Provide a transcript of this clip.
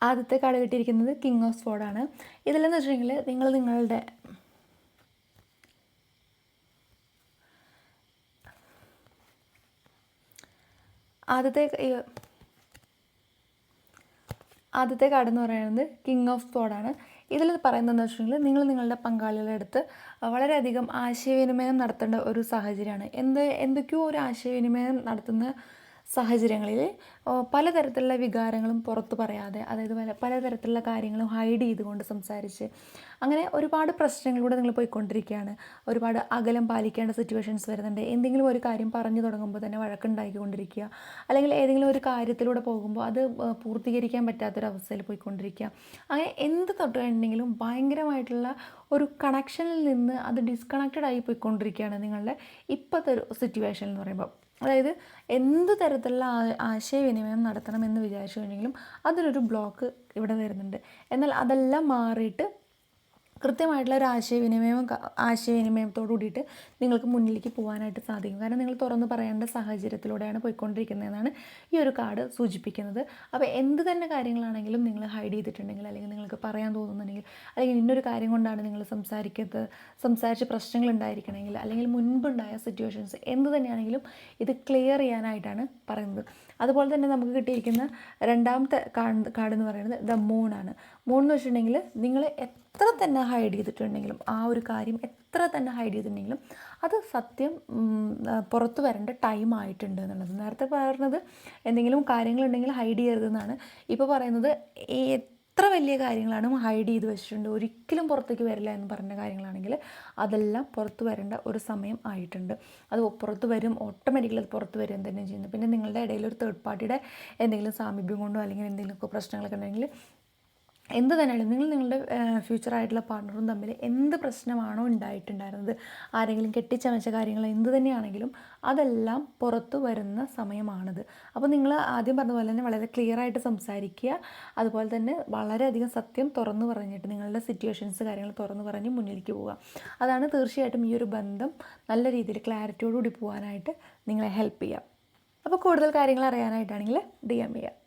ആദ്യത്തെ കാർഡ് കിട്ടിയിരിക്കുന്നത് king of സ്വോർഡാണ്. ഇതിലെന്ന് വെച്ചിട്ടുണ്ടെങ്കിൽ നിങ്ങൾ നിങ്ങളുടെ ആദ്യത്തെ കാർഡ് എന്ന് പറയുന്നത് കിങ് ഓഫ് സ്വോർഡാണ്. ഇതിൽ പറയുന്നതെന്ന് വെച്ചിട്ടുണ്ടെങ്കിൽ നിങ്ങൾ നിങ്ങളുടെ പങ്കാളികളുടെ അടുത്ത് വളരെയധികം ആശയവിനിമയം നടത്തേണ്ട ഒരു സാഹചര്യമാണ്. എന്തൊക്കെയോ ഒരു ആശയവിനിമയം നടത്തുന്ന സാഹചര്യങ്ങളിൽ പലതരത്തിലുള്ള വികാരങ്ങളും പുറത്ത് പറയാതെ, അതായത് പലതരത്തിലുള്ള കാര്യങ്ങളും ഹൈഡ് ചെയ്തുകൊണ്ട് സംസാരിച്ച് അങ്ങനെ ഒരുപാട് പ്രശ്നങ്ങളിലൂടെ നിങ്ങൾ പോയിക്കൊണ്ടിരിക്കുകയാണ്. ഒരുപാട് അകലം പാലിക്കേണ്ട സിറ്റുവേഷൻസ് വരുന്നുണ്ട്. എന്തെങ്കിലും ഒരു കാര്യം പറഞ്ഞു തുടങ്ങുമ്പോൾ തന്നെ വഴക്കുണ്ടാക്കിക്കൊണ്ടിരിക്കുക, അല്ലെങ്കിൽ ഏതെങ്കിലും ഒരു കാര്യത്തിലൂടെ പോകുമ്പോൾ അത് പൂർത്തീകരിക്കാൻ പറ്റാത്തൊരവസ്ഥയിൽ പോയിക്കൊണ്ടിരിക്കുക. അങ്ങനെ എന്ത് തൊട്ടുണ്ടെങ്കിലും ഭയങ്കരമായിട്ടുള്ള ഒരു കണക്ഷനിൽ നിന്ന് അത് ഡിസ്കണക്റ്റഡ് ആയി പോയിക്കൊണ്ടിരിക്കുകയാണ് നിങ്ങളുടെ ഇപ്പോഴത്തെ ഒരു സിറ്റുവേഷൻ എന്ന് പറയുമ്പോൾ. അതായത് എന്ത് തരത്തിലുള്ള ആശയവിനിമയം നടത്തണമെന്ന് വിചാരിച്ചു കഴിഞ്ഞെങ്കിലും അതിനൊരു ബ്ലോക്ക് ഇവിടെ വരുന്നുണ്ട്. എന്നാൽ അതെല്ലാം മാറിയിട്ട് കൃത്യമായിട്ടുള്ള ഒരു ആശയവിനിമയത്തോടു കൂടിയിട്ട് നിങ്ങൾക്ക് മുന്നിലേക്ക് പോകാനായിട്ട് സാധിക്കും. കാരണം നിങ്ങൾ തുറന്ന് പറയേണ്ട സാഹചര്യത്തിലൂടെയാണ് പോയിക്കൊണ്ടിരിക്കുന്നതെന്നാണ് ഈ ഒരു കാർഡ് സൂചിപ്പിക്കുന്നത്. അപ്പോൾ എന്ത് തന്നെ കാര്യങ്ങളാണെങ്കിലും നിങ്ങൾ ഹൈഡ് ചെയ്തിട്ടുണ്ടെങ്കിൽ, അല്ലെങ്കിൽ നിങ്ങൾക്ക് പറയാൻ തോന്നുന്നുണ്ടെങ്കിൽ, അല്ലെങ്കിൽ ഇന്നൊരു കാര്യം കൊണ്ടാണ് നിങ്ങൾ സംസാരിച്ച് പ്രശ്നങ്ങൾ ഉണ്ടായിരിക്കണമെങ്കിൽ, അല്ലെങ്കിൽ മുൻപുണ്ടായ സിറ്റുവേഷൻസ് എന്ത് തന്നെയാണെങ്കിലും ഇത് ക്ലിയർ ചെയ്യാനായിട്ടാണ് പറയുന്നത്. അതുപോലെ തന്നെ നമുക്ക് കിട്ടിയിരിക്കുന്ന രണ്ടാമത്തെ കാർഡ് എന്ന് പറയുന്നത് ദ മൂണാണ്. മൂൺ എന്ന് വെച്ചിട്ടുണ്ടെങ്കിൽ നിങ്ങൾ എത്ര തന്നെ ഹൈഡ് ചെയ്തിട്ടുണ്ടെങ്കിലും, ആ ഒരു കാര്യം എത്ര തന്നെ ഹൈഡ് ചെയ്തിട്ടുണ്ടെങ്കിലും അത് സത്യം പുറത്തു വരേണ്ട ടൈം ആയിട്ടുണ്ട് എന്നുള്ളത്. നേരത്തെ പറഞ്ഞത് എന്തെങ്കിലും കാര്യങ്ങളുണ്ടെങ്കിൽ ഹൈഡ് ചെയ്യരുതെന്നാണ്. ഇപ്പോൾ പറയുന്നത് എത്ര വലിയ കാര്യങ്ങളാണ് ഹൈഡ് ചെയ്ത് വെച്ചിട്ടുണ്ട്, ഒരിക്കലും പുറത്തേക്ക് വരില്ല എന്ന് പറഞ്ഞ കാര്യങ്ങളാണെങ്കിൽ അതെല്ലാം പുറത്ത് വരേണ്ട ഒരു സമയം ആയിട്ടുണ്ട്. അത് പുറത്ത് വരും, ഓട്ടോമാറ്റിക്കലി അത് പുറത്ത് വരും തന്നെ ചെയ്യുന്നത്. പിന്നെ നിങ്ങളുടെ ഇടയിൽ ഒരു തേർഡ് പാർട്ടിയുടെ എന്തെങ്കിലും സാമീപ്യം കൊണ്ടോ അല്ലെങ്കിൽ എന്തെങ്കിലുമൊക്കെ പ്രശ്നങ്ങളൊക്കെ ഉണ്ടെങ്കിൽ എന്ത് തന്നെയാണ് നിങ്ങളുടെ ഫ്യൂച്ചറായിട്ടുള്ള പാർട്ട്ണറും തമ്മിൽ എന്ത് പ്രശ്നമാണോ ഉണ്ടായിട്ടുണ്ടായിരുന്നത്, ആരെങ്കിലും കെട്ടിച്ചമച്ച കാര്യങ്ങൾ എന്ത് തന്നെയാണെങ്കിലും അതെല്ലാം പുറത്തു വരുന്ന സമയമാണിത്. അപ്പോൾ നിങ്ങൾ ആദ്യം പറഞ്ഞ പോലെ തന്നെ വളരെ ക്ലിയറായിട്ട് സംസാരിക്കുക. അതുപോലെ തന്നെ വളരെയധികം സത്യം തുറന്നു പറഞ്ഞിട്ട് നിങ്ങളുടെ സിറ്റുവേഷൻസ് കാര്യങ്ങൾ തുറന്നു പറഞ്ഞ് മുന്നിലേക്ക് പോവുക. അതാണ് തീർച്ചയായിട്ടും ഈ ഒരു ബന്ധം നല്ല രീതിയിൽ ക്ലാരിറ്റിയോടുകൂടി പോകാനായിട്ട് നിങ്ങളെ ഹെൽപ്പ് ചെയ്യുക. അപ്പോൾ കൂടുതൽ കാര്യങ്ങൾ അറിയാനായിട്ടാണെങ്കിൽ DM ചെയ്യുക.